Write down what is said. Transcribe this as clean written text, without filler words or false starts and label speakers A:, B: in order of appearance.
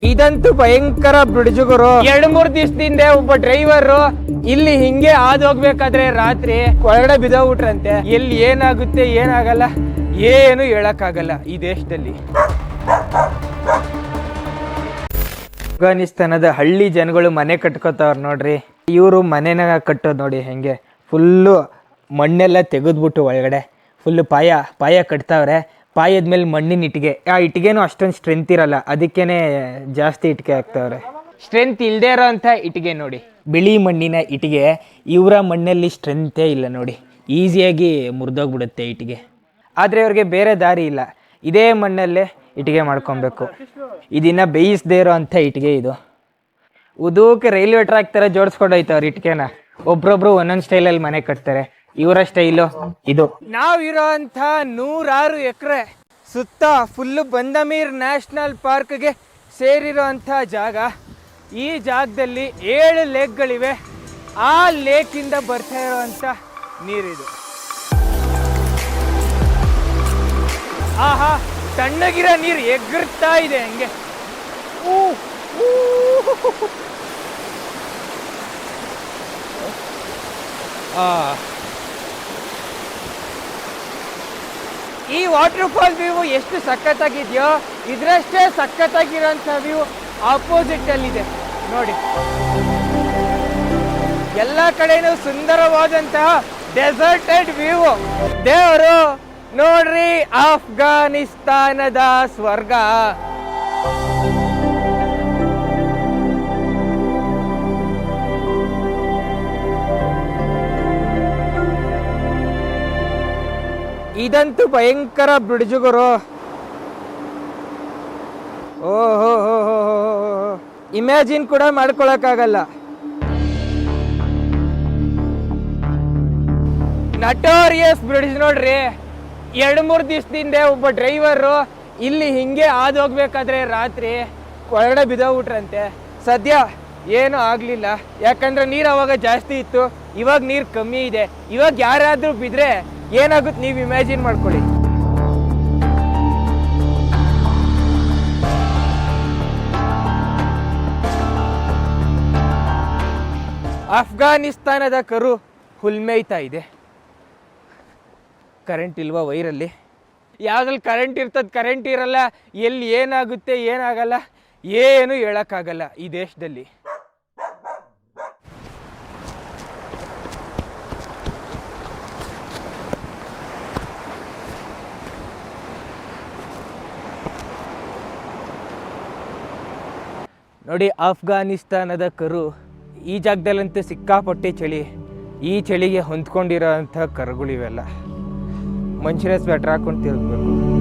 A: ಇದಂತೂ ಭಯಂಕರ ಬಿಡ್ಜುಗುರು. 2-3 ದಿವಸದಿಂದ ಒಬ್ಬ ಡ್ರೈವರ್ ಇಲ್ಲಿ ಹಿಂಗೆ ಹೋಗ್ಬೇಕಾದ್ರೆ ರಾತ್ರಿ ಒಳಗಡೆ ಬಿದ್ದೋಗ್ಬಿಟ್ರಂತೆ. ಎಲ್ಲಿ ಏನಾಗುತ್ತೆ ಏನಾಗಲ್ಲ ಏನು ಹೇಳಕ್ಕಾಗಲ್ಲ ಈ ದೇಶದಲ್ಲಿ. ಅಫ್ಘಾನಿಸ್ತಾನದ ಹಳ್ಳಿ ಜನಗಳು ಮನೆ ಕಟ್ಕೋತಾವ್ರ ನೋಡ್ರಿ. ಇವರು ಮನೆನ ಕಟ್ಟೋದು ನೋಡಿ ಹೆಂಗೆ, ಫುಲ್ಲು ಮಣ್ಣೆಲ್ಲ ತೆಗೆದ್ಬಿಟ್ಟು ಒಳಗಡೆ ಫುಲ್ಲು ಪಾಯ ಕಟ್ತಾವ್ರೆ. ಪಾಯದ ಮೇಲೆ ಮಣ್ಣಿನ ಇಟ್ಟಿಗೆ, ಆ ಇಟ್ಟಿಗೆನೂ ಅಷ್ಟೊಂದು ಸ್ಟ್ರೆಂತ್ ಇರಲ್ಲ, ಅದಕ್ಕೇನೆ ಜಾಸ್ತಿ ಇಟ್ಟಿಗೆ ಹಾಕ್ತಾವ್ರೆ. ಸ್ಟ್ರೆಂತ್ ಇಲ್ಲದೆ ಇರೋ ಅಂಥ ಇಟ್ಟಿಗೆ ನೋಡಿ, ಬಿಳಿ ಮಣ್ಣಿನ ಇಟ್ಟಿಗೆ. ಇವರ ಮಣ್ಣಲ್ಲಿ ಸ್ಟ್ರೆಂತೇ ಇಲ್ಲ ನೋಡಿ, ಈಸಿಯಾಗಿ ಮುರಿದೋಗ್ಬಿಡುತ್ತೆ ಇಟ್ಟಿಗೆ. ಆದರೆ ಅವ್ರಿಗೆ ಬೇರೆ ದಾರಿ ಇಲ್ಲ, ಇದೇ ಮಣ್ಣಲ್ಲೇ ಇಟ್ಟಿಗೆ ಮಾಡ್ಕೊಬೇಕು. ಇದನ್ನು ಬೇಯಿಸದೇ ಇರೋ ಅಂಥ ಇಟ್ಟಿಗೆ ಇದು. ಉದೂಕ್ಕೆ ರೈಲ್ವೆ ಟ್ರ್ಯಾಕ್ ಥರ ಜೋಡಿಸ್ಕೊಂಡೋಯ್ತವ್ರು ಇಟ್ಟಿಗೆನ. ಒಬ್ರೊಬ್ರು ಒಂದೊಂದು ಸ್ಟೈಲಲ್ಲಿ ಮನೆ ಕಟ್ತಾರೆ. ಇವರ ಸ್ಟೈಲು ಇದು. ನಾವಿರೋ ಅಂಥ 106 ಎಕರೆ ಸುತ್ತ ಫುಲ್ಲು ಬಂದಮೀರ್ ನ್ಯಾಷನಲ್ ಪಾರ್ಕ್ಗೆ ಸೇರಿರೋ ಅಂಥ ಜಾಗ. ಈ ಜಾಗದಲ್ಲಿ 7 ಲೇಕ್ಗಳಿವೆ. ಆ ಲೇಕಿಂದ ಬರ್ತಾ ಇರೋವಂಥ ನೀರಿದು. ಆಹಾ, ತಣ್ಣಗಿರೋ ನೀರು ಎಗರ್ತಾ ಇದೆ ಹಂಗೆ. ಈ ವಾಟರ್ ಫಾಲ್ ವ್ಯೂ ಎಷ್ಟು ಸಖತ್ತಾಗಿದೆಯೋ, ಇದರಷ್ಟೇ ಸಖತ್ತಾಗಿರೋಂಥ ವ್ಯೂ ಆಪೋಸಿಟ್ ಅಲ್ಲಿದೆ ನೋಡಿ. ಎಲ್ಲ ಕಡೆನೂ ಸುಂದರವಾದಂತಹ ಡೆಸರ್ಟೆಡ್ ವ್ಯೂ. ದೇವರು ನೋಡ್ರಿ, ಅಫ್ಘಾನಿಸ್ತಾನದ ಸ್ವರ್ಗ. ಇದಂತೂ ಭಯಂಕರ ಬಿಡ್ಜುಗುರು. ಓಹೋ, ಇಮ್ಯಾಜಿನ್ ಕೂಡ ಮಾಡ್ಕೊಳಕ್ಕಾಗಲ್ಲ. ನಟೋರಿಯಸ್ ಬ್ರಿಡ್ಜ್ ನೋಡ್ರಿ. 2-3 ದಿವಸದಿಂದ ಒಬ್ಬ ಡ್ರೈವರು ಇಲ್ಲಿ ಹಿಂಗೆ ಹೋಗ್ಬೇಕಾದ್ರೆ ರಾತ್ರಿ ಒಳಗಡೆ ಬಿದ್ದೋಗ್ಬಿಟ್ರಂತೆ. ಸದ್ಯ ಏನೂ ಆಗಲಿಲ್ಲ, ಯಾಕಂದ್ರೆ ನೀರು ಅವಾಗ ಜಾಸ್ತಿ ಇತ್ತು, ಇವಾಗ ನೀರು ಕಮ್ಮಿ ಇದೆ. ಇವಾಗ ಯಾರಾದರೂ ಬಿದ್ದರೆ ಏನಾಗುತ್ತೆ ನೀವು ಇಮ್ಯಾಜಿನ್ ಮಾಡ್ಕೊಳ್ಳಿ. ಅಫ್ಘಾನಿಸ್ತಾನದ ಕರು ಹುಲ್ಮೇಯ್ತಾ ಇದೆ. ಕರೆಂಟ್ ಇಲ್ವಾ ವೈರಲ್ಲಿ? ಯಾವುದ್ರಲ್ಲಿ ಕರೆಂಟ್ ಇರ್ತದೆ, ಕರೆಂಟ್ ಇರಲ್ಲ, ಎಲ್ಲಿ ಏನಾಗುತ್ತೆ ಏನಾಗಲ್ಲ ಏನು ಹೇಳೋಕ್ಕಾಗಲ್ಲ ಈ ದೇಶದಲ್ಲಿ. ನೋಡಿ, ಅಫ್ಘಾನಿಸ್ತಾನದ ಕರು. ಈ ಜಾಗದಲ್ಲಂತೂ ಸಿಕ್ಕಾಪಟ್ಟೆ ಚಳಿ. ಈ ಚಳಿಗೆ ಹೊಂದ್ಕೊಂಡಿರೋ ಅಂಥ ಕರುಗಳಿವೆಲ್ಲ. ಮನುಷ್ಯರ ಸ್ವೆಟ್ರ್ ಹಾಕೊಂಡು ತಿರುಗಬೇಕು.